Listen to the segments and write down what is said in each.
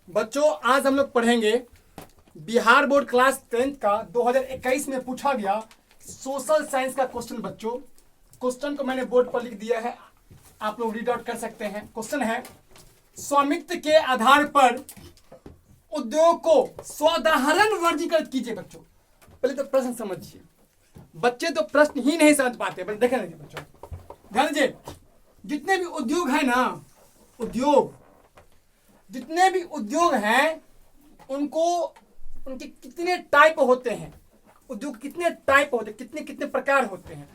बच्चों आज हम लोग पढ़ेंगे बिहार बोर्ड क्लास 10th का 2021 में पूछा गया सोशल साइंस का क्वेश्चन। बच्चों क्वेश्चन को मैंने बोर्ड पर लिख दिया है, आप लोग रीड आउट कर सकते हैं। क्वेश्चन है, स्वामित्व के आधार पर उद्योग को स्वाधारण वर्गीकृत कीजिए। बच्चों पहले तो प्रश्न समझिए, बच्चे तो प्रश्न ही नहीं समझ पाते। देखें बच्चों, ध्यान दीजिए, जितने भी उद्योग है ना, उद्योग जितने भी उद्योग हैं उनके कितने टाइप होते हैं, उद्योग कितने टाइप होते हैं, कितने कितने प्रकार होते हैं,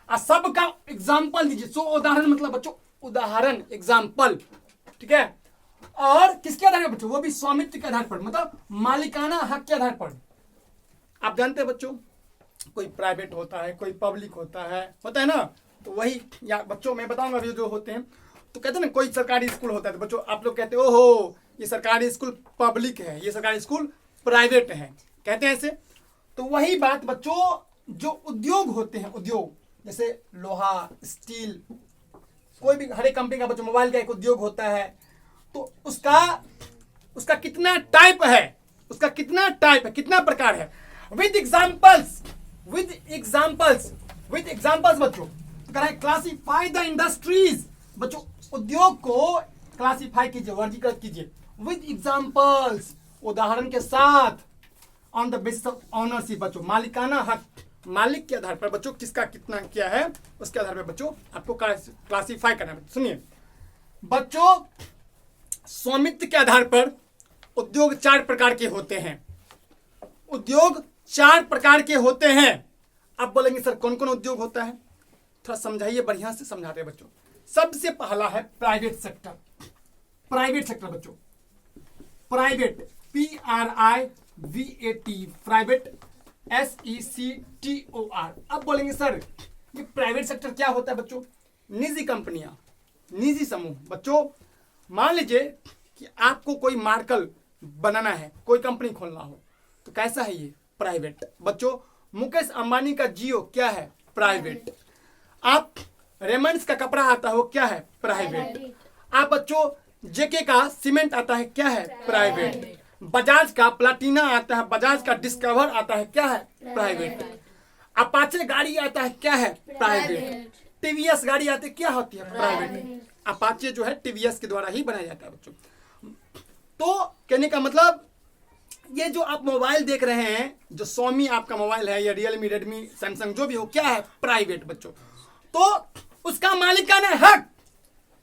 और सबका एग्जाम्पल दीजिए। सो उदाहरण मतलब बच्चों उदाहरण, एग्जाम्पल, ठीक है। और किसके आधार पर बच्चों? वो भी स्वामित्व के आधार पर, मतलब मालिकाना हक के आधार पर। आप जानते हैं बच्चों, कोई प्राइवेट होता है, कोई पब्लिक होता है ना। तो वही या बच्चों मैं बताऊंगा अभी जो होते हैं। तो कहते हैं ना, कोई सरकारी स्कूल होता है तो बच्चों आप लोग कहते हो ओहो ये सरकारी स्कूल पब्लिक है, ये सरकारी स्कूल प्राइवेट है, कहते हैं ऐसे। तो वही बात बच्चों, जो उद्योग होते हैं, उद्योग जैसे लोहा, स्टील, कोई भी हर एक कंपनी का बच्चों, मोबाइल का एक उद्योग होता है, तो उसका कितना टाइप है, उसका कितना टाइप है, कितना प्रकार है, विद एग्जाम्पल्स बच्चों। क्लासिफाई द इंडस्ट्रीज बच्चों, उद्योग को क्लासिफाई कीजिए, वर्गीकृत कीजिए विद एग्जाम्पल्स, उदाहरण के साथ। On the basis of ownership बच्चों, मालिकाना हक, मालिक के आधार पर बच्चों किसका कितना क्या है, उसके आधार पर बच्चों आपको क्लासिफाई करना है। सुनिए बच्चों, स्वामित्व के आधार पर उद्योग 4 प्रकार के होते हैं, उद्योग 4 प्रकार के होते हैं। अब बोलेंगे सर कौन कौन उद्योग होता है, थोड़ा समझाइए, बढ़िया से समझाते हैं बच्चों। सबसे पहला है प्राइवेट सेक्टर। प्राइवेट सेक्टर बच्चों, प्राइवेट PRIVAT, प्राइवेट SECTOR। अब बोलेंगे सर ये प्राइवेट सेक्टर क्या होता है बच्चों? निजी कंपनियां, निजी समूह। बच्चों मान लीजिए कि आपको कोई मार्कल बनाना है, कोई कंपनी खोलना हो, तो कैसा है ये? प्राइवेट। बच्चों मुकेश अंबानी का जियो क्या है? प्राइवेट। आप रेमंड्स का कपड़ा आता हो क्या है? प्राइवेट। आप बच्चों जेके का सीमेंट आता है क्या है? प्राइवेट। बजाज का प्लाटीना आता है, बजाज का डिस्कवर आता है क्या है? प्राइवेट। अपाचे गाड़ी आता है क्या है? प्राइवेट। टीवीएस गाड़ी आती है क्या होती है? प्राइवेट। अपाचे जो है टीवीएस के द्वारा ही बनाया जाता है बच्चों। तो कहने का मतलब ये जो आप मोबाइल देख रहे हैं, जो सोमी आपका मोबाइल है या रियलमी, रेडमी, सैमसंग जो भी हो, क्या है? प्राइवेट बच्चों। तो उसका मालिकाना हक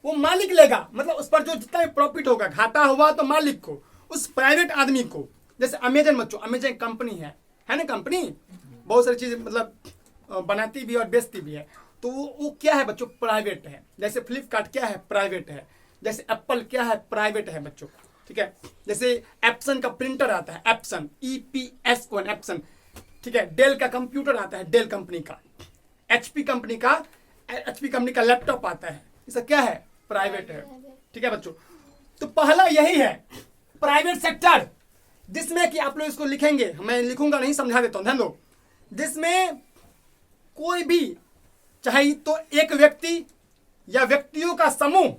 वो मालिक लेगा, मतलब उस पर जो जितना भी प्रॉफिट होगा, घाटा हुआ तो मालिक को, उस प्राइवेट आदमी को। जैसे अमेजन बच्चों, अमेजन कंपनी है ना, कंपनी बहुत सारी चीजें मतलब बनाती भी और बेचती भी है, तो वो क्या है बच्चों? प्राइवेट है। जैसे फ्लिपकार्ट क्या है? प्राइवेट है। जैसे एप्पल क्या है? प्राइवेट है बच्चों, ठीक है। जैसे एप्सन का प्रिंटर आता है, एप्सन EPSON, एप्सन, ठीक है। डेल का कंप्यूटर आता है, डेल कंपनी का। HP कंपनी का लैपटॉप आता है, ये सब क्या है? प्राइवेट है, ठीक है बच्चों। तो पहला यही है प्राइवेट सेक्टर, जिसमें कि आप लोग इसको लिखेंगे, मैं लिखूंगा नहीं, समझा देता हूं, ध्यान दो। जिसमें कोई भी, चाहे तो एक व्यक्ति या व्यक्तियों का समूह,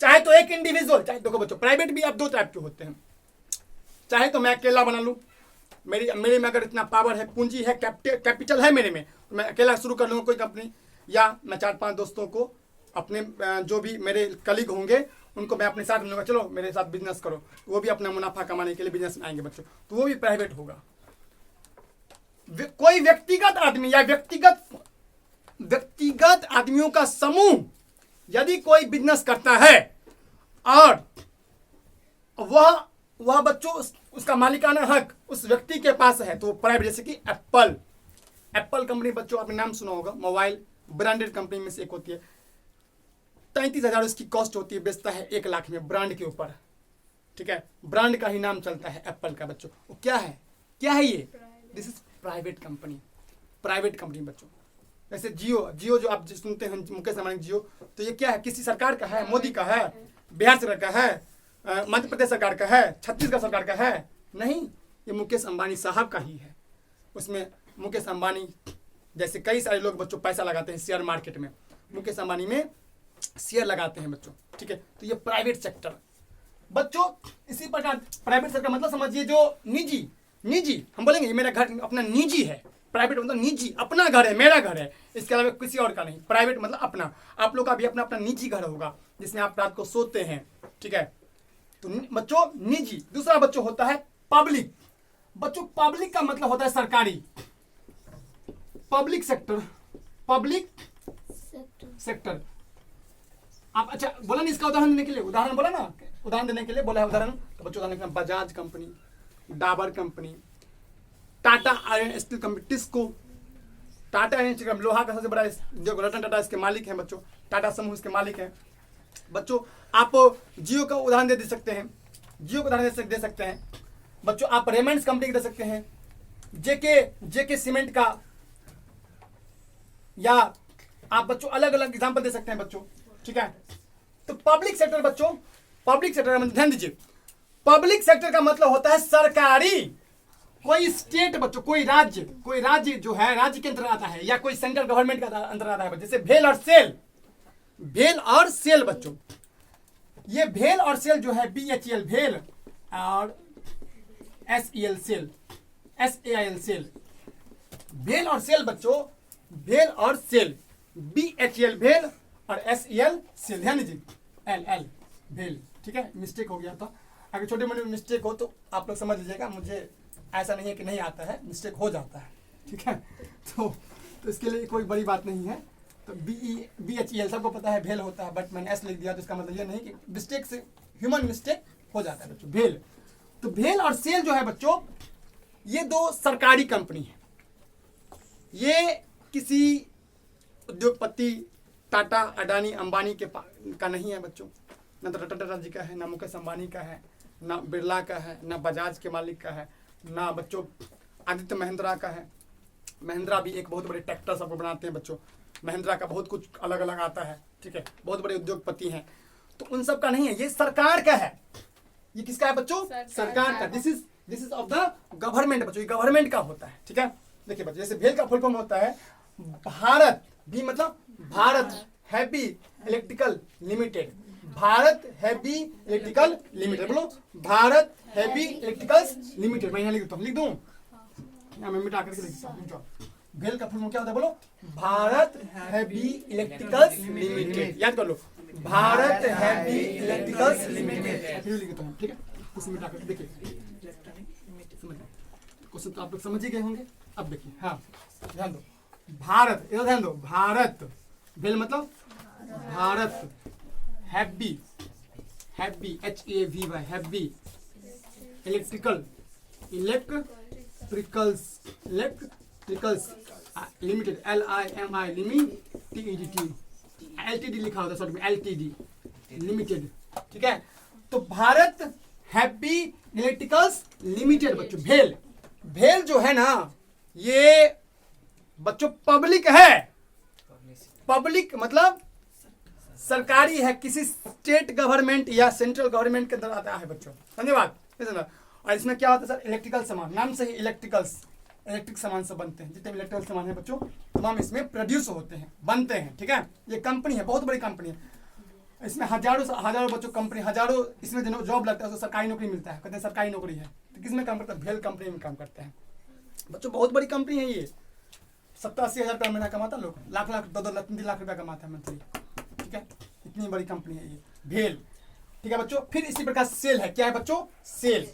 चाहे तो एक इंडिविजुअल, चाहे देखो बच्चों प्राइवेट भी आप 2 टाइप के होते हैं। चाहे तो मैं अकेला बना लूं, मेरे में अगर इतना पावर है, पूंजी है, कैपिटल है मेरे में, तो मैं अकेला शुरू कर लूंगा कोई कंपनी, या मैं 4-5 दोस्तों को, अपने जो भी मेरे कलीग होंगे उनको मैं अपने साथ लूंगा, चलो मेरे साथ बिजनेस करो, वो भी अपना मुनाफा कमाने के लिए बिजनेस में आएंगे बच्चों, तो वो भी प्राइवेट होगा। कोई व्यक्तिगत आदमी या व्यक्तिगत आदमियों का समूह यदि कोई बिजनेस करता है और वह बच्चों उसका मालिकाना हक उस व्यक्ति के पास है, तो वो प्राइवेट। जैसे कि एप्पल कंपनी बच्चों आपने नाम सुना होगा, मोबाइल ब्रांडेड कंपनी में से एक होती है। 33,000 उसकी कॉस्ट होती है, बेचता है 1 लाख में, ब्रांड के ऊपर, ठीक है। ब्रांड का ही नाम चलता है एप्पल का बच्चों। वो क्या है ये? This is private company, private company बच्चों। जैसे जियो जो आप सुनते हैं मुकेश अंबानी जियो, तो ये क्या है? किसी सरकार का है? मोदी का है? बिहार सरकार का है? मध्य प्रदेश सरकार का है? छत्तीसगढ़ सरकार का है? नहीं, ये मुकेश अंबानी साहब का ही है। उसमें मुकेश अंबानी जैसे कई सारे लोग बच्चों पैसा लगाते हैं शेयर मार्केट में, मुकेश अंबानी में शेयर लगाते हैं बच्चों, ठीक है। तो ये प्राइवेट सेक्टर बच्चों, इसी प्रकार प्राइवेट सेक्टर मतलब समझिए जो निजी हम बोलेंगे ये मेरा घर अपना निजी है। प्राइवेट मतलब निजी, अपना घर है, मेरा घर है, इसके अलावा किसी और का नहीं। प्राइवेट मतलब अपना। आप लोग का भी अपना अपना निजी घर होगा जिसमें आप रात को सोते हैं, ठीक है। तो बच्चों निजी। दूसरा बच्चों होता है पब्लिक। बच्चों पब्लिक का मतलब होता है सरकारी, पब्लिक सेक्टर, पब्लिक सेक्टर। आप अच्छा बोला ना, इसका उदाहरण देने के लिए, उदाहरण बोला ना, उदाहरण देने के लिए बोला है उदाहरण। तो बच्चों उदाहरण देना, Bajaj company, Dabur company, Tata iron steel company, TISCO. Tata iron steel company लोहा का सबसे बड़ा जो रतन टाटा इसके मालिक हैं बच्चों, टाटा समूह इसके मालिक हैं बच्चों। आप जियो का उदाहरण दे सकते हैं, जियो का उदाहरण दे सकते हैं बच्चों। आप रेमंड्स कंपनी दे सकते हैं, जेके सीमेंट का, या आप बच्चों अलग अलग एग्जांपल दे सकते हैं बच्चों, ठीक है। तो पब्लिक सेक्टर बच्चों, पब्लिक सेक्टर का मतलब ध्यान दीजिए, पब्लिक सेक्टर का मतलब होता है सरकारी। कोई स्टेट बच्चों, कोई राज्य जो है राज्य के अंदर आता है, या कोई सेंट्रल गवर्नमेंट का अंदर आता है। जैसे भेल और सेल बच्चों, ये भेल और सेल जो है BHEL भेल और SEL सेल, SAIL सेल। भेल और सेल बच्चों, भेल और सेल, BHEL भेल और SEL सेल। ध्यान दीजिए, LL भेल, ठीक है। मिस्टेक हो गया था, अगर छोटे मोटे मिस्टेक हो तो आप लोग समझ लीजिएगा, मुझे ऐसा नहीं है कि नहीं आता है, मिस्टेक हो जाता है, ठीक है। तो इसके लिए कोई बड़ी बात नहीं है। तो BHEL सबको पता है भेल होता है, बट मैंने S लिख दिया तो इसका मतलब ये नहीं कि मिस्टेक से, ह्यूमन मिस्टेक हो जाता है बच्चों। भेल, तो भेल और सेल जो है बच्चों, ये दो सरकारी कंपनी है। ये किसी उद्योगपति टाटा अडानी अंबानी का नहीं है बच्चों, ना तो टाटा जी का है, ना मुकेश अंबानी का है, ना बिरला का है, ना बजाज के मालिक का है, ना बच्चों आदित्य महिंद्रा का है। महिंद्रा भी एक बहुत बड़े ट्रैक्टर सब बनाते हैं बच्चों, महिंद्रा का बहुत कुछ अलग अलग आता है, ठीक है। बहुत बड़े उद्योगपति हैं, तो उन सब का नहीं है, ये सरकार का है। ये किसका है बच्चों? सरकार का। This is of the government बच्चों, ये गवर्नमेंट का होता है, ठीक है। देखिए बच्चों, जैसे भेल का फुल फॉर्म होता है भारत, भी मतलब Bharat heavy electrical limited, Bharat heavy electrical limited. बोलो भारत हैवी इलेक्ट्रिकल्स लिमिटेड। मैं यहाँ लिख दूँ, यहाँ मैं मिटा करके लिख देता हूँ। भेल का फुल फॉर्म क्या होता है? बोलो भारत हैवी इलेक्ट्रिकल्स लिमिटेड। याद कर लो, भारत हैवी इलेक्ट्रिकल्स लिमिटेड। फिर लिख देता हूँ, ठीक है। उसे मिटा करके देखिए, क्वेश्चन तो आप लोग समझ ही गए होंगे। अब देखिए, हाँ ध्यान दो, भारत, इधर ध्यान दो, भारत, भेल मतलब Bharat, heavy, heavy HAVY, heavy electrical, electricals limited, LIMI limited, LTD लिखा होता है शॉर्ट में, LTD लिमिटेड, ठीक है। तो भारत हैवी इलेक्ट्रिकल्स लिमिटेड बच्चों, भेल जो है ना, ये बच्चों पब्लिक है। पब्लिक मतलब सरकारी है, किसी स्टेट गवर्नमेंट या सेंट्रल गवर्नमेंट के अंदर आता है बच्चों। धन्यवाद। और इसमें क्या होता है सर? इलेक्ट्रिकल सामान, नाम से ही इलेक्ट्रिक सामान से बनते हैं। जितने भी इलेक्ट्रिकल सामान है बच्चों, तमाम इसमें प्रोड्यूस होते हैं, बनते हैं, ठीक है। ये कंपनी है, बहुत बड़ी कंपनी है। इसमें हजारों बच्चों कंपनी, हजारों इसमें जॉब लगता है, तो सरकारी नौकरी मिलता है, कहते हैं सरकारी नौकरी है। तो किसमें काम करता है? भेल कंपनी में काम करते हैं बच्चों। बहुत बड़ी कंपनी है ये, 70-80 हज़ार रुपया महीना कमाता है लोग, लाख 2-3 लाख रुपया कमाता है मंथली, ठीक है। इतनी बड़ी कंपनी है ये भेल, ठीक है बच्चों। फिर इसी प्रकार सेल है, क्या है बच्चों? सेल।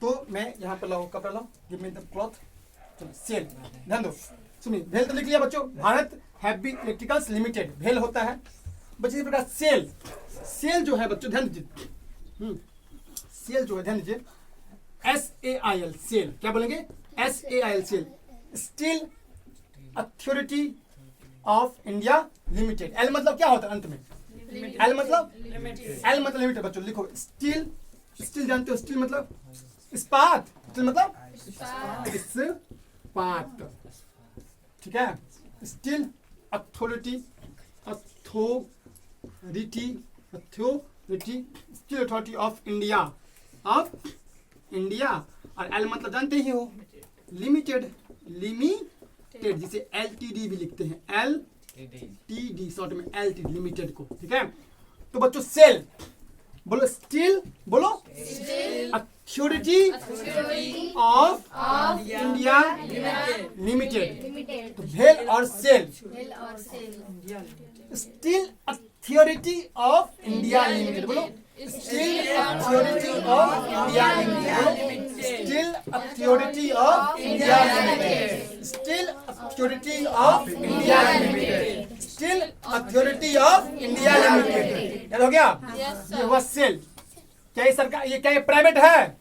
तो मैं यहाँ पर लाओ, कपड़ा लाओ, give me the cloth. SAIL, ध्यान दो, सुनिए, भेल तो लिख लिया बच्चों, भारत हैवी इलेक्ट्रिकल्स लिमिटेड, भेल होता है बच्चों। इसी प्रकार सेल जो है बच्चों, ध्यान दीजिए, सेल जो है ध्यान दीजिए, SAIL सेल, क्या बोलेंगे? SAIL SAIL, steel authority of India limited. L मतलब क्या होता है अंत में? एल मतलब लिमिटेड बच्चों। लिखो स्टील, स्टील जानते हो, स्टील मतलब इस्पात, स्टील मतलब इस्पात, ठीक है। Steel authority, steel authority of India, और एल मतलब जानते ही हो, लिमिटेड, जिसे LTD भी लिखते हैं, LTD शॉर्ट में, LTD लिमिटेड को, ठीक है। तो बच्चों सेल, बोलो स्टील, बोलो अथॉरिटी ऑफ इंडिया लिमिटेड। तो भेल और SAIL, steel authority of India limited, बोलो steel authority of India limited, steel authority of India limited, steel authority of India limited, steel authority of India limited. याद हो गया? ये हुआ सेल। क्या ये सरकार, ये क्या ये प्राइवेट है?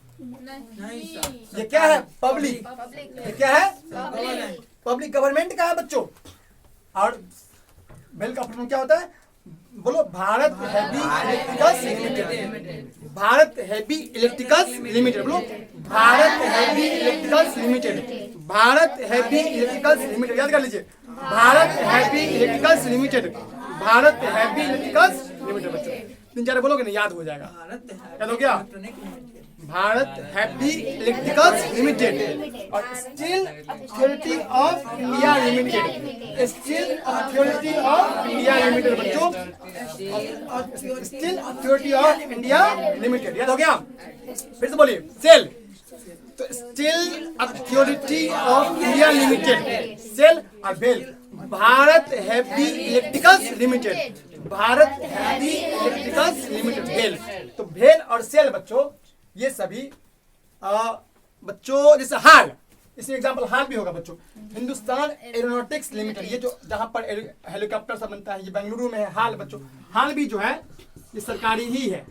ये क्या है? पब्लिक। ये क्या है? पब्लिक गवर्नमेंट का है बच्चों। और बेल का फुल क्या होता है? बोलो Bharat heavy electricals limited, Bharat heavy electricals limited, बोलो Bharat heavy electricals limited, Bharat heavy electricals limited. याद कर लीजिए, Bharat heavy electricals limited, Bharat heavy electricals limited. बच्चों 3-4 बोलोगे ना याद हो जाएगा। याद हो गया? भारत हैवी इलेक्ट्रिकल्स लिमिटेड और steel authority of India limited, steel authority of India limited बच्चों, steel authority of India limited. याद हो गया? फिर से बोलिए सेल। तो steel authority of India limited, cell और भेल, Bharat heavy electricals limited, Bharat heavy electricals limited भेल। तो भेल और सेल बच्चों ये सभी बच्चों, जैसे हाल, इसमें एग्जांपल हाल भी होगा बच्चों। हिंदुस्तान एरोनॉटिक्स लिमिटेड, ये जो जहां पर हेलीकॉप्टर सब बनता है, ये बेंगलुरु में है। हाल बच्चों, हाल भी जो है ये सरकारी ही है,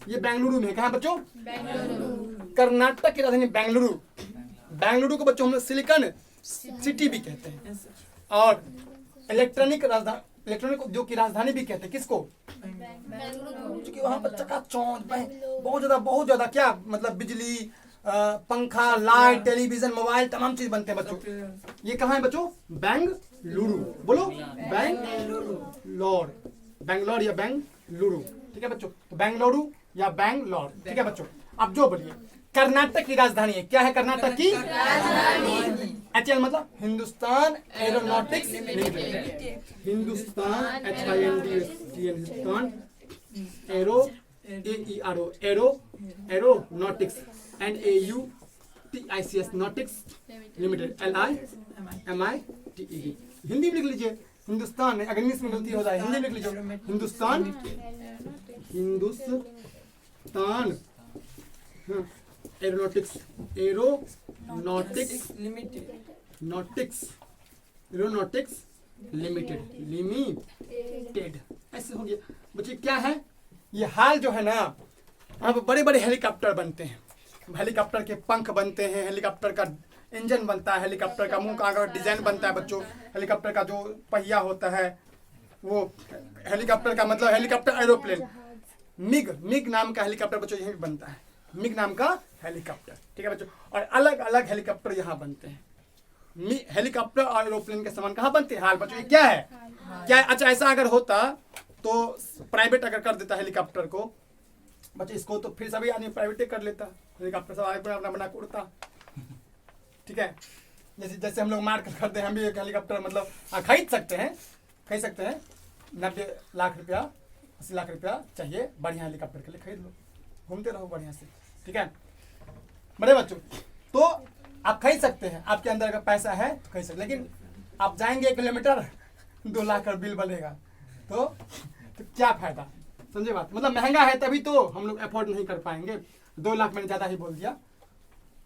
ये बेंगलुरु में है। कहाँ बच्चों? कर्नाटक की राजधानी बेंगलुरु। बेंगलुरु को बच्चों हम लोग सिलिकॉन सिटी भी कहते हैं और इलेक्ट्रॉनिक उद्योग की राजधानी भी कहते हैं। किसको? क्योंकि वहां पर चकाचौंध बहुत ज्यादा क्या मतलब बिजली, पंखा, लाइट, टेलीविजन, मोबाइल, तमाम चीज बनते हैं बच्चों। ये कहाँ है बच्चों? बेंगलुरु। बोलो बेंगलोर, बेंगलोर या बेंगलुरु। ठीक है बच्चों? तो बेंगलुरु या बेंगलोर। ठीक है बच्चों? अब जो बोलिए कर्नाटक की राजधानी है। क्या है कर्नाटक की राजधानी? HAL मतलब Hindustan aeronautics limited, Hindustan Hindustan aero AERO aeronautics NAUTICS nautics limited LIMITED। Hindi में लिख लीजिए हिंदुस्तान, अगर इंग्लिश में गलती हो जाए हिंदी में लिख लीजिए हिंदुस्तान एरोनॉटिक्स लिमिटेड। ऐसे हो गया बच्चे। क्या है ये हाल जो है ना, अब बड़े बड़े हेलीकॉप्टर बनते हैं, हेलीकॉप्टर के पंख बनते हैं, हेलीकॉप्टर का इंजन बनता है, हेलीकॉप्टर का मुंह का डिजाइन बनता है बच्चों, हेलीकॉप्टर का जो पहिया होता है वो हेलीकॉप्टर का मतलब हेलीकॉप्टर एरोप्लेन, मिग नाम का हेलीकॉप्टर बच्चों यहीं बनता है, मिग नाम का हेलीकॉप्टर। ठीक है बच्चों? और अलग अलग हेलीकॉप्टर यहाँ बनते हैं। हेलीकॉप्टर और एरोप्लेन के सामान कहाँ बनते हैं? हाल बच्चों। ये क्या है? क्या है? अच्छा ऐसा अगर होता तो प्राइवेट अगर कर देता हेलीकॉप्टर को बच्चे, इसको तो फिर सभी आदमी प्राइवेट कर लेता, हेलीकॉप्टर सब अपना बना के उड़ता। ठीक है? जैसे हम लोग मार कर करते हैं, हम भी एक हेलीकॉप्टर मतलब खरीद सकते हैं 90 लाख रुपया 80 लाख रुपया चाहिए बढ़िया हेलीकॉप्टर के लिए, खरीद लो, घूमते रहो बढ़िया से। ठीक है बड़े बच्चों? तो आप खरीद सकते हैं, आपके अंदर अगर पैसा है खरीद सकते, लेकिन आप जाएंगे 1 किलोमीटर 2 लाख का बिल बनेगा तो क्या फायदा? समझे बात? मतलब महंगा है तभी तो हम लोग अफोर्ड नहीं कर पाएंगे। 2 लाख मैंने ज़्यादा ही बोल दिया,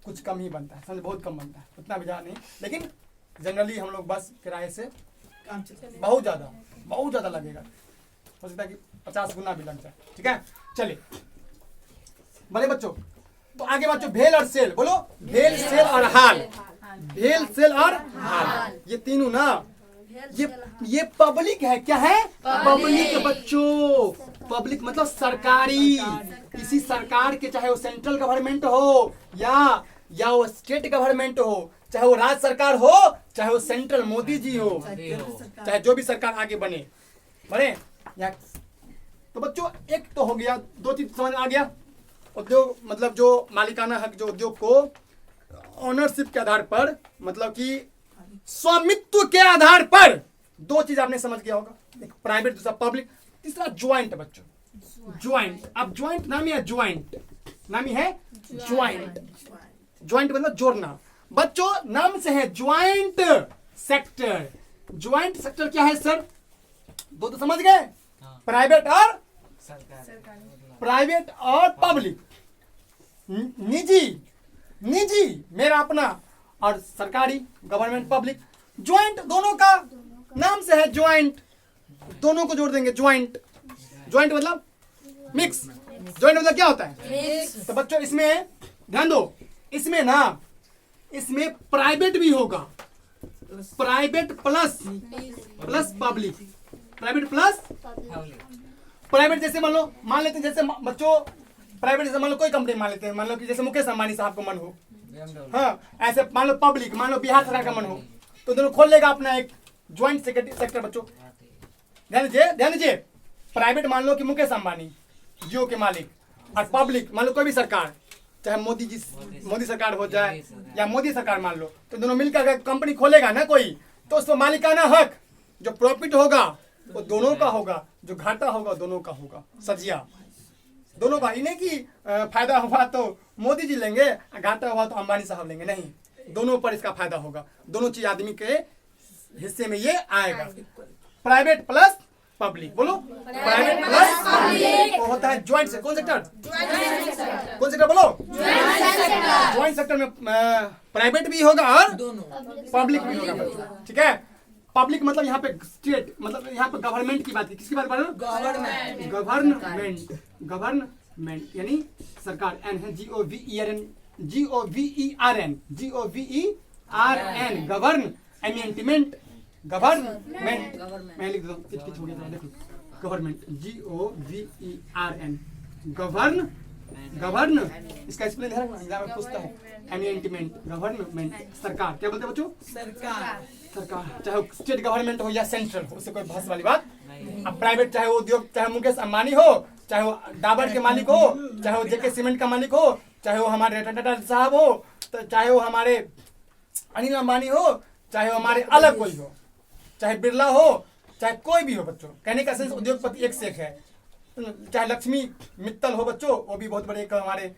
कुछ कम ही बनता है, समझे? बहुत कम बनता है, उतना भी ज़्यादा नहीं। लेकिन जनरली हम लोग बस किराए से बहुत ज़्यादा लगेगा, हो सकता है कि 50 गुना भी लग जाए। ठीक है? चलिए बड़े बच्चों, तो आगे बच्चों भेल और सेल, बोलो भेल सेल और हाल, भेल सेल और हाल, ये तीनों ना ये पब्लिक है। क्या है? पब्लिक बच्चों। पब्लिक मतलब सरकारी, किसी सरकार के, चाहे वो सेंट्रल गवर्नमेंट हो या वो स्टेट गवर्नमेंट हो, चाहे वो राज्य सरकार हो, चाहे वो सेंट्रल मोदी जी हो, चाहे जो भी सरकार आगे बने तो बच्चों एक तो हो गया, 2 चीज समझ आ गया। उद्योग मतलब जो मालिकाना हक, जो उद्योग को ऑनरशिप के आधार पर, मतलब कि स्वामित्व के आधार पर, 2 चीज आपने समझ गया होगा, एक प्राइवेट दूसरा पब्लिक, तीसरा ज्वाइंट बच्चों। ज्वाइंट, अब ज्वाइंट नाम ही है, ज्वाइंट नाम ही है ज्वाइंट। ज्वाइंट मतलब जोड़ना। बच्चों नाम से है ज्वाइंट सेक्टर। ज्वाइंट सेक्टर क्या है सर? दो तो समझ गए, प्राइवेट और प्राइवेट और पब्लिक, निजी, निजी मेरा अपना, और सरकारी गवर्नमेंट पब्लिक। ज्वाइंट दोनों का नाम से है ज्वाइंट, दोनों को जोड़ देंगे ज्वाइंट। ज्वाइंट मतलब मिक्स। ज्वाइंट मतलब क्या होता है? तो बच्चों इसमें ध्यान दो, इसमें ना, इसमें प्राइवेट भी होगा, private plus public, private plus private. जैसे मान लेते हैं जैसे बच्चों प्राइवेट, जैसे मान लो कोई कंपनी मान लेते हैं, मान लो कि जैसे मुकेश अंबानी साहब को मन हो, हाँ ऐसे मान लो पब्लिक, मान लो बिहार सरकार का मन हो, तो दोनों खोल लेगा अपना एक ज्वाइंट सेक्टर। बच्चों ध्यान दीजिए, प्राइवेट मान लो कि मुकेश अंबानी जियो के मालिक, और पब्लिक मान लो कोई भी सरकार, चाहे मोदी सरकार हो जाए या मोदी सरकार मान लो, तो दोनों मिलकर अगर कंपनी खोलेगा ना कोई, तो उसमें मालिकाना हक, जो प्रॉफिट होगा वो दोनों का होगा, जो घाटा होगा दोनों का होगा। सजिया दोनों का, इन्हें की फायदा हुआ तो मोदी जी लेंगे, घाटा हुआ तो अंबानी साहब लेंगे, नहीं, दोनों पर इसका फायदा होगा। दोनों चीज आदमी के हिस्से में ये आएगा। प्राइवेट प्लस पब्लिक, बोलो प्राइवेट प्लस पब्लिक, वो होता है ज्वाइंट से। कौन सेक्टर? कौन सेक्टर बोलो? ज्वाइंट सेक्टर में प्राइवेट भी होगा और पब्लिक भी होगा। ठीक है, पब्लिक मतलब यहाँ पे स्टेट, मतलब यहाँ पे गवर्नमेंट की बात की, किसकी बात कर रहे हो? गवर्नमेंट, गवर्नमेंट यानी सरकार। एन है GOVERN, गवर्न, एमेंटमेंट, गवर्नमेंट, मैं लिख देता हूँ, किच हो गया देखो, गवर्नमेंट GOVERN, गवर्न, इसका स्पेलिंग है ना, एग्जाम में पूछता है, एमेंटमेंट, गवर्नमेंट, सरकार। क्या बोलते हैं बच्चों? सरकार। सरकार चाहे स्टेट गवर्नमेंट हो या सेंट्रल हो, उससे कोई बहस वाली बात। अब प्राइवेट चाहे वो उद्योग, चाहे मुकेश अंबानी हो, चाहे वो डाबर के मालिक हो, चाहे वो JK सीमेंट का मालिक हो, चाहे वो हमारे टाटा साहब हो, तो चाहे वो हमारे अनिल अंबानी हो, चाहे वो हमारे अलग कोई हो, चाहे बिरला हो, चाहे कोई भी हो। बच्चों कहने का सेंस उद्योगपति एक से एक है। चाहे लक्ष्मी मित्तल हो बच्चों, वो भी बहुत बड़े एक हमारे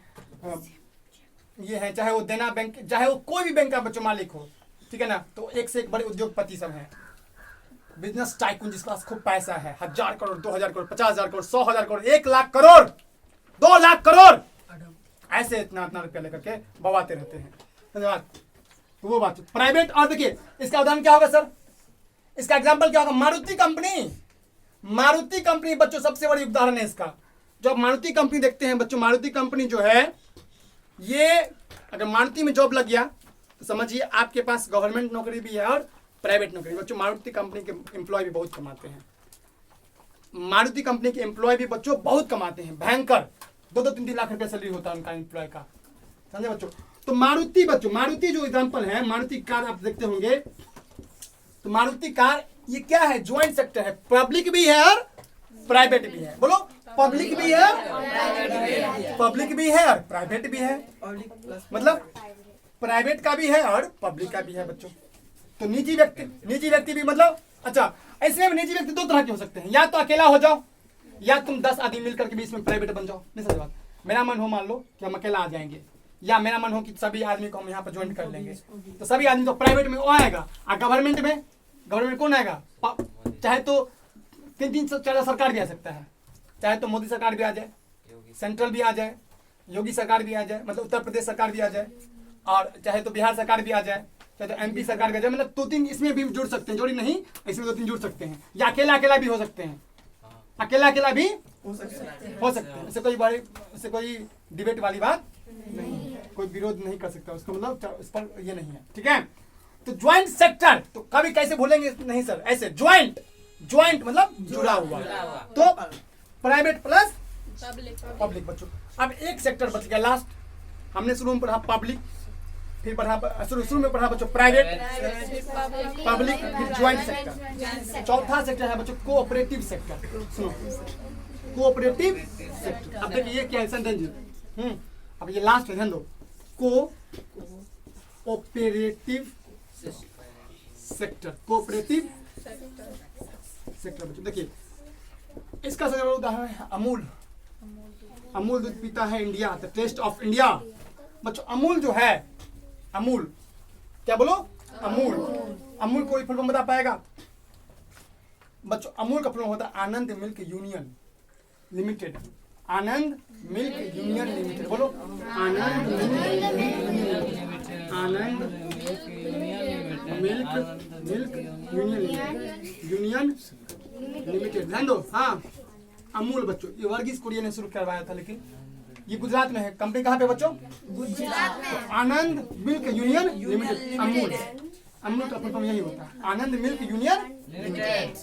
ये है, चाहे वो देना बैंक, चाहे वो कोई भी बैंक का बच्चों मालिक हो, ठीक है ना, तो एक से एक बड़े उद्योगपति सब हैं। बिजनेस टाइकून जिसके पास खूब पैसा है, 1000 करोड़, 2000 करोड़, 50,000 करोड़, 100,000 करोड़, 1 लाख करोड़, 2 लाख करोड़, ऐसे इतना रुपया लेकर के बवाते रहते हैं। धन्यवाद। तो वो बात प्राइवेट। और देखिए इसका उदाहरण क्या होगा सर, इसका एग्जाम्पल क्या होगा? मारुति कंपनी। मारुति कंपनी बच्चों सबसे बड़ी उदाहरण है इसका। जब मारुति कंपनी देखते हैं बच्चों, मारुति कंपनी जो है ये, अगर मारुति में जॉब लग गया तो समझिए आपके पास गवर्नमेंट नौकरी भी है और प्राइवेट नौकरी। बच्चों मारुति कंपनी के एम्प्लॉय भी बहुत कमाते हैं। मारुति कंपनी के एम्प्लॉय भी बच्चों बहुत कमाते हैं, भयंकर, 2-3 लाख रुपया सैलरी होता है उनका एम्प्लॉय का। समझे बच्चों? तो मारुति बच्चों, मारुति जो एग्जाम्पल है, मारुति कार आप देखते होंगे, तो मारुति कार ये क्या है? ज्वाइंट सेक्टर है, पब्लिक भी है और प्राइवेट भी है। बोलो पब्लिक भी है, पब्लिक भी है और प्राइवेट भी है, मतलब प्राइवेट का भी है और पब्लिक का भी है बच्चों। तो निजी व्यक्ति भी, मतलब अच्छा ऐसे में निजी व्यक्ति 2 तरह के हो सकते हैं, या तो अकेला हो जाओ या तुम 10 आदमी मिलकर के बीच में प्राइवेट बन जाओ। नहीं समझ बात? मेरा मन हो मान लो कि हम अकेला आ जाएंगे, या मेरा मन हो कि सभी आदमी को हम यहाँ पर ज्वाइन कर लेंगे, तो सभी आदमी तो प्राइवेट में वो आएगा। और गवर्नमेंट कौन आएगा? चाहे तो 3-4 सरकार भी आ सकता है, चाहे तो मोदी सरकार भी आ जाए, सेंट्रल भी आ जाए, योगी सरकार भी आ जाए, मतलब उत्तर प्रदेश सरकार भी आ जाए, और चाहे तो बिहार सरकार भी आ जाए, चाहे तो MP सरकार भी आ जाए। मतलब 2-3 इसमें भी जुड़ सकते हैं, जोड़ी नहीं, इसमें 2-3 जुड़ सकते हैं, या अकेला भी हो सकते हैं, अकेला भी हो सकते हैं। इससे कोई डिबेट वाली बात नहीं है, कोई विरोध नहीं कर सकता उसको, मतलब इस पर ये नहीं है। ठीक है, तो ज्वाइंट सेक्टर तो कभी कैसे भूलेंगे? नहीं सर, ऐसे ज्वाइंट मतलब जुड़ा हुआ, तो प्राइवेट प्लस पब्लिक बच्चों। अब एक सेक्टर बच गया लास्ट, हमने शुरू में पढ़ा पब्लिक, फिर शुरू में पढ़ा बच्चों प्राइवेट, पब्लिक, फिर ज्वाइंट सेक्टर। चौथा सेक्टर है बच्चों कोऑपरेटिव सेक्टर। सुनो, कोऑपरेटिव सेक्टर। अब देखिए ये क्या है सेंटेंस, अब ये लास्ट है, ध्यान दो, कोऑपरेटिव सेक्टर, कोऑपरेटिव सेक्टर बच्चों। देखिए इसका सबसे बड़ा उदाहरण है अमूल दूध पीता है India, the taste of India. बच्चों अमूल जो है, अमूल, क्या बोलो, अमूल, अमूल कोई फुल फॉर्म बता पाएगा बच्चों? अमूल का फुल फॉर्म होता है आनंद मिल्क यूनियन लिमिटेड। आनंद मिल्क यूनियन लिमिटेड, बोलो आनंद मिल्क यूनियन लिमिटेड। ध्यान दो, हाँ अमूल बच्चों, ये वर्गीज कुरियन ने शुरू करवाया था, लेकिन ये गुजरात में है। कंपनी कहाँ पे बच्चों? गुजरात में। Anand milk union limited, Amul, Amul का फुल फॉर्म यही होता है, Anand milk union limited.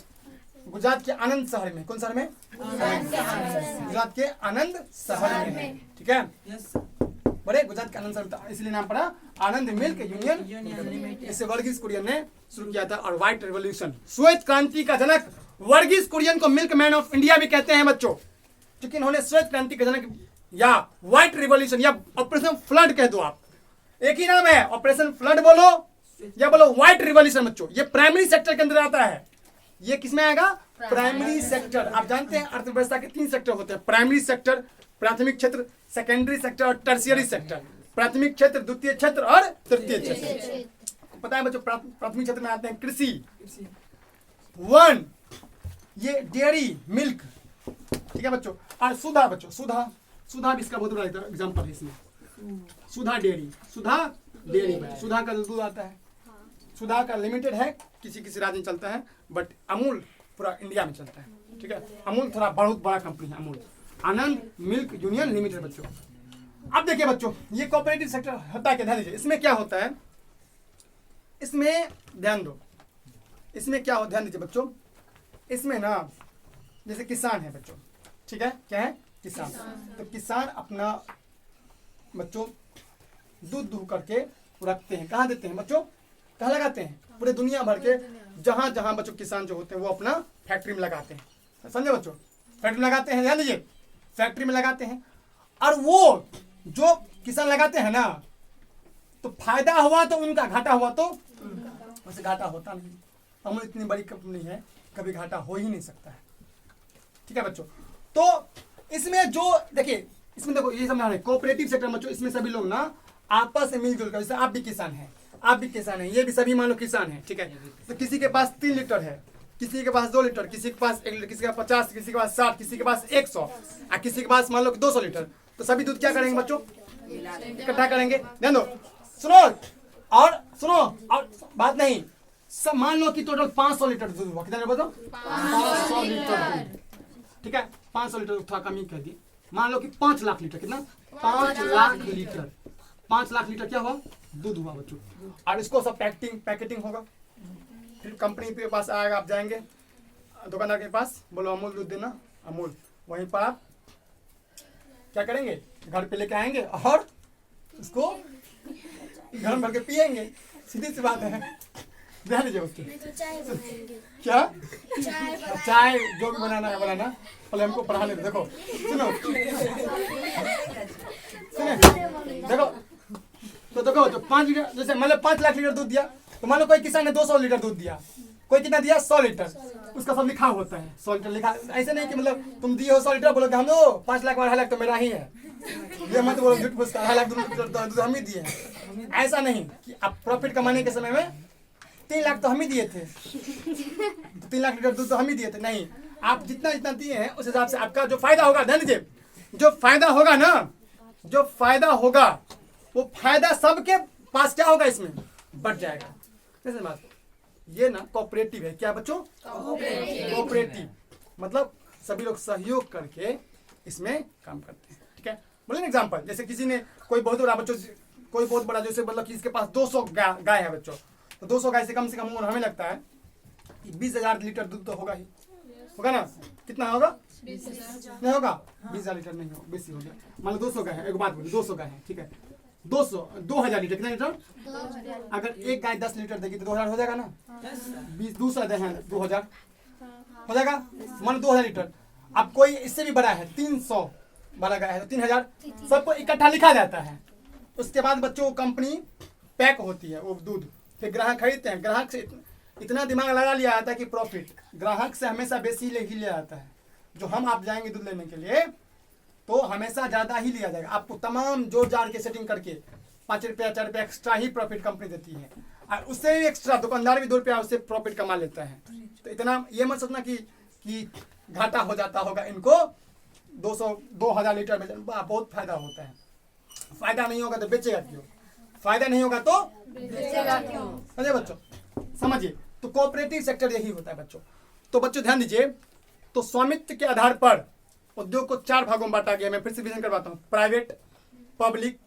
Gujarat के आनंद शहर में, कौन शहर में? गुजरात के आनंद शहर में, ठीक है। बड़े गुजरात के आनंद शहर, इसलिए नाम पड़ा आनंद मिल्क यूनियन। इसे वर्गीज कुरियन ने शुरू किया था। और व्हाइट रेवोल्यूशन, श्वेत क्रांति का जनक वर्गीज कुरियन को मिल्क मैन ऑफ इंडिया भी कहते हैं बच्चों, क्योंकि इन्होंने श्वेत क्रांति का जनक या व्हाइट रिवॉल्यूशन या ऑपरेशन फ्लड कह दो आप, एक ही नाम है, ऑपरेशन फ्लड बोलो या बोलो व्हाइट रिवॉल्यूशन बच्चों। ये प्राइमरी सेक्टर के अंदर आता है। ये किसमें आएगा? Primary sector. आप जानते हैं अर्थव्यवस्था के 3 सेक्टर होते हैं, प्राइमरी सेक्टर, प्राथमिक क्षेत्र, सेकेंडरी सेक्टर और टर्शियरी सेक्टर। प्राथमिक क्षेत्र, द्वितीय क्षेत्र और तृतीय क्षेत्र। पता है बच्चों, प्राथमिक क्षेत्र में आते हैं कृषि, वन, ये डेयरी मिल्क, ठीक है बच्चों, और सुधा बच्चों, सुधा, सुधा भी इसका बहुत बड़ा एग्जाम्पल है इसमें। सुधा डेयरी, सुधा डेयरी, सुधा का दूध आता है। सुधा का लिमिटेड है, किसी किसी राज्य में चलता है, बट अमूल पूरा इंडिया में चलता है, ठीक है। अमूल थोड़ा बहुत बड़ा कंपनी है, अमूल आनंद मिल्क यूनियन लिमिटेड बच्चों। अब देखिए बच्चों, ये कोऑपरेटिव सेक्टर होता है क्या? ध्यान दीजिए, इसमें क्या होता है, इसमें ध्यान दो, इसमें क्या हो, ध्यान दीजिए बच्चों, इसमें ना जैसे किसान है बच्चों, ठीक है, क्या है? किसान। तो किसान अपना बच्चों दूध दूह करके रखते हैं, कहाँ देते हैं बच्चों? कहाँ लगाते हैं? पूरे दुनिया भर के जहां जहां बच्चों किसान जो होते हैं वो अपना फैक्ट्री में लगाते हैं, समझे बच्चों? फैक्ट्री में लगाते हैं, ध्यान दीजिए, फैक्ट्री में लगाते हैं। और वो जो किसान लगाते हैं ना, तो फायदा हुआ तो उनका, घाटा हुआ तो वैसे घाटा होता नहीं। अमूल इतनी बड़ी कंपनी है, कभी घाटा हो ही नहीं सकता है, ठीक है बच्चों। तो इसमें जो देखिए, इसमें देखो ये समझ रहे कोऑपरेटिव सेक्टर बच्चों, इसमें सभी लोग ना आपस में मिलजुल कर, जैसे आप भी किसान हैं, आप भी किसान हैं, ये भी सभी मान लो किसान हैं, ठीक है। तो किसी के पास 3 लीटर है, किसी के पास 2 लीटर, किसी के पास 1 लीटर, किसी के पास 50, किसी के पास 60, किसी के पास 100 और किसी के पास मान लो 200 लीटर। तो सभी दूध क्या करेंगे बच्चों? इकट्ठा करेंगे। ध्यान दो, सुनो और बात नहीं, सब मान लो कि टोटल 500 लीटर दूध हुआ, कितना बताओ? 500 लीटर दूध, ठीक है। 500 लीटर थोड़ा कम ही कर दी, मान लो कि 5 लाख लीटर, कितना? 5 लाख लीटर, 5 लाख लीटर क्या हुआ? दूध हुआ बच्चों। और इसको सब पैकेटिंग होगा, फिर कंपनी के पास आएगा, आप जाएंगे दुकानदार के पास, बोलो अमूल दूध देना, अमूल, वहीं पर आप क्या करेंगे? घर पे लेके आएंगे और उसको घर में भर के पियेंगे, सीधी सी बात है। ध्यान दीजिए उसके, क्या चाय जो भी बनाना है बनाना, पहले हमको पढ़ाने दो। देखो सुनो, देखो तो देखो, जो 5 लीटर, जैसे मान लो 5 लाख लीटर दूध दिया, तो मान लो कोई किसान ने 200 लीटर दूध दिया, कोई कितना दिया? 100 लीटर, उसका सब लिखा होता है, 100 लीटर लिखा। ऐसे नहीं कि मतलब तुम दिए हो 100 लीटर, बोलोगे हम दो 5 लाख 2.5 लाख तो मेरा ही है, ये मत बोलो झूठ फूस, 2.5 लाख दूध हम ही दिए हैं। ऐसा नहीं कि आप प्रॉफिट कमाने के समय में 3 लाख तो हम ही दिए थे, 3 लाख लीटर दूध तो हम ही दिए थे, नहीं, आप जितना जितना दिए हैं उस हिसाब से आपका जो फायदा होगा, ध्यान दीजिए, जो फायदा होगा ना, जो फायदा होगा वो फायदा सबके पास क्या होगा? इसमें बढ़ जाएगा। कैसे बात? ये ना कोऑपरेटिव है, क्या बच्चों? कोऑपरेटिव मतलब सभी लोग सहयोग करके इसमें काम करते हैं, ठीक है। बोले ना एग्जांपल, जैसे किसी ने कोई बहुत बड़ा बच्चों, कोई बहुत बड़ा जैसे मतलब कि इसके पास 200 गाय है बच्चों, तो 200 गाय से कम उम्र हमें लगता है 20,000 लीटर दूध तो होगा ही, होगा ना? कितना होगा? 20,000 नहीं होगा, 20,000 लीटर नहीं होगा, बेसी हो गया। मान लो 200 गाय है, एक बात बोली, 200 गाय है, ठीक है, 2,000 लीटर, कितना लीटर? 2000। अगर एक गाय 10 लीटर देगी तो 2,000 हो जाएगा ना? 20 दूसरा दे 2,000 हो जाएगा, मान 2,000 लीटर। अब कोई इससे भी बड़ा है, 300 वाला गाय है तो 3,000, सबको इकट्ठा लिखा जाता है। उसके बाद बच्चों कंपनी पैक होती है वो दूध, फिर ग्राहक खरीदते हैं। ग्राहक से इतना दिमाग लगा लिया जाता है कि प्रॉफिट ग्राहक से हमेशा बेसी ले ही ले आता है। जो हम आप जाएंगे दूध लेने के लिए, तो हमेशा ज़्यादा ही लिया जाएगा। आपको तमाम जोड़ जाड़ के सेटिंग करके 5 रुपया 4 रुपया एक्स्ट्रा ही प्रॉफिट कंपनी देती है, और उससे भी एक्स्ट्रा दुकानदार भी 2 रुपया उससे प्रॉफिट कमा लेता है। तो इतना ये मत सोचना कि घाटा हो जाता होगा इनको। 2000 लीटर में बहुत फायदा होता है। फायदा नहीं होगा तो बेचेगा क्यों, फायदा नहीं होगा तो बेचेगा क्यों? समझे बच्चों, समझिए। तो कोऑपरेटिव सेक्टर यही होता है बच्चों। तो बच्चों ध्यान दीजिए, तो स्वामित्व के आधार पर उद्योग को 4 भागों में बांटा गया। मैं फिर से विजन करवाता हूँ, प्राइवेट, पब्लिक,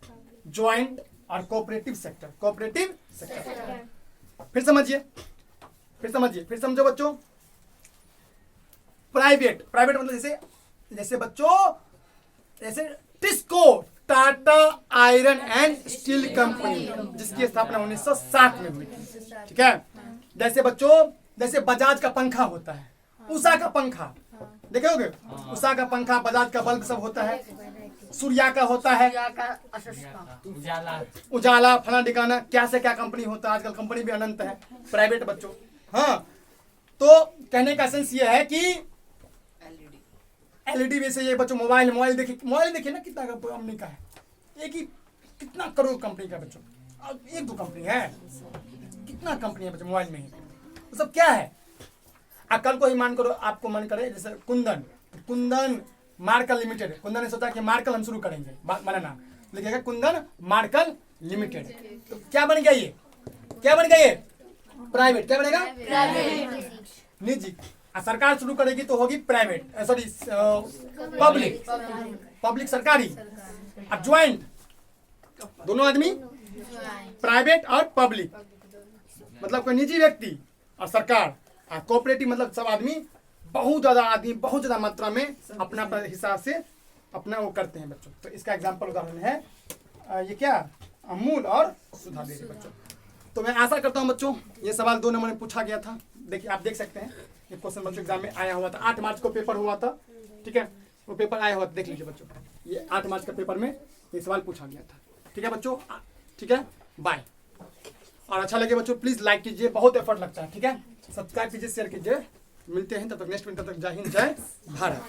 ज्वाइंट और कोऑपरेटिव सेक्टर। कोऑपरेटिव सेक्टर फिर समझिए, फिर समझो बच्चों। प्राइवेट मतलब जैसे बच्चों, जैसे TISCO, Tata iron and steel company, जिसकी स्थापना 1960 में हुई थी, ठीक है। जैसे बच्चों, जैसे बजाज का पंखा होता है, उषा का पंखा देखे होगे, उषा का पंखा, बजाज का बल्ब सब होता है, सूर्या का होता है, उजाला, फला ठिकाना, क्या से क्या कंपनी होता है। आजकल कंपनी भी अनंत है, प्राइवेट बच्चों। हाँ, तो कहने का सेंस ये है कि एलईडी में से ये बच्चों मोबाइल देखिए ना कितना कंपनी का है, एक ही कितना करोड़ कंपनी का बच्चों। अब 1-2 कंपनी है, कितना कंपनी है बच्चों मोबाइल में ही। तो सब क्या है, कल को ही मान करो, आपको मन करे जैसे कुंदन मार्कल लिमिटेड। कुंदन ने सोचा कि मार्कल हम शुरू करेंगे, माना नाम लिखेगा कुंदन मार्कल लिमिटेड। तो क्या बन गया ये, प्राइवेट। क्या बनेगा, निजी। सरकार शुरू करेगी तो होगी प्राइवेट, सॉरी पब्लिक सरकारी। और ज्वाइंट, दोनों आदमी, प्राइवेट और पब्लिक, मतलब कोई निजी व्यक्ति और सरकार। और कोऑपरेटिव मतलब सब आदमी, बहुत ज्यादा मात्रा में अपना हिसाब से अपना वो करते हैं बच्चों। तो इसका एग्जाम्पल उदाहरण है ये क्या, अमूल और सुधा डेयरी बच्चों। तो मैं आशा करता हूँ बच्चों, ये सवाल 2 नंबर में पूछा गया था। देखिए, आप देख सकते हैं ये क्वेश्चन बच्चों एग्जाम में आया हुआ था। 8 मार्च को पेपर हुआ था, ठीक है, वो पेपर आया हुआ था, देख लीजिए बच्चों। ये 8 मार्च का पेपर में ये सवाल पूछा गया था, ठीक है बच्चों। ठीक है, बाय। और अच्छा लगे बच्चों प्लीज लाइक कीजिए, बहुत एफर्ट लगता है, ठीक है। सब्सक्राइब कीजिए, शेयर कीजिए। मिलते हैं तब तक नेक्स्ट वीडियो, तब तक जय हिंद, जय भारत।